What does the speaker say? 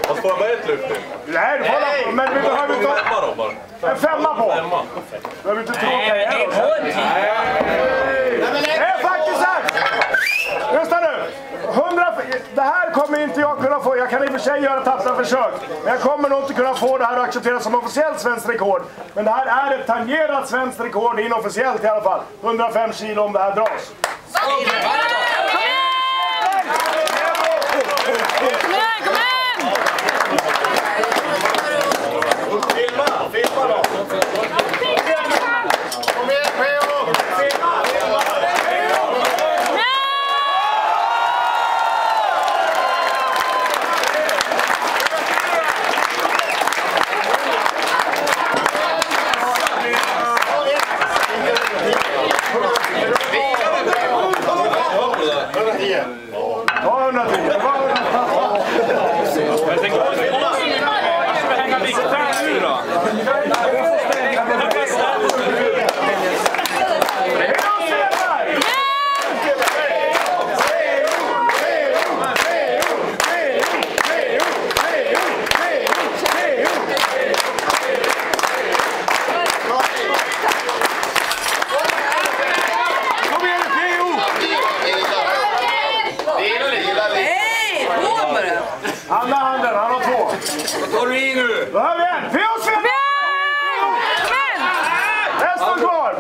Fast får jag bara ett lyft? Nej, men vi behöver inte... En femma på. Behöver inte tro det är faktiskt här. Lyssna nu. 100... Det här kommer inte jag kunna få. Jag kan i och för sig göra tappra försök. Men jag kommer nog inte kunna få det här att accepteras som officiellt svenskt rekord. Men det här är ett tangerat svenskt rekord inofficiellt i alla fall. 105 kilo om det här dras. Kom igen! Filma då! Kom igen, P.O. Filma! Andra handen, han har två. Vad tar du i nu? Då hör vi igen. P.O. Sven! Nästan kvar.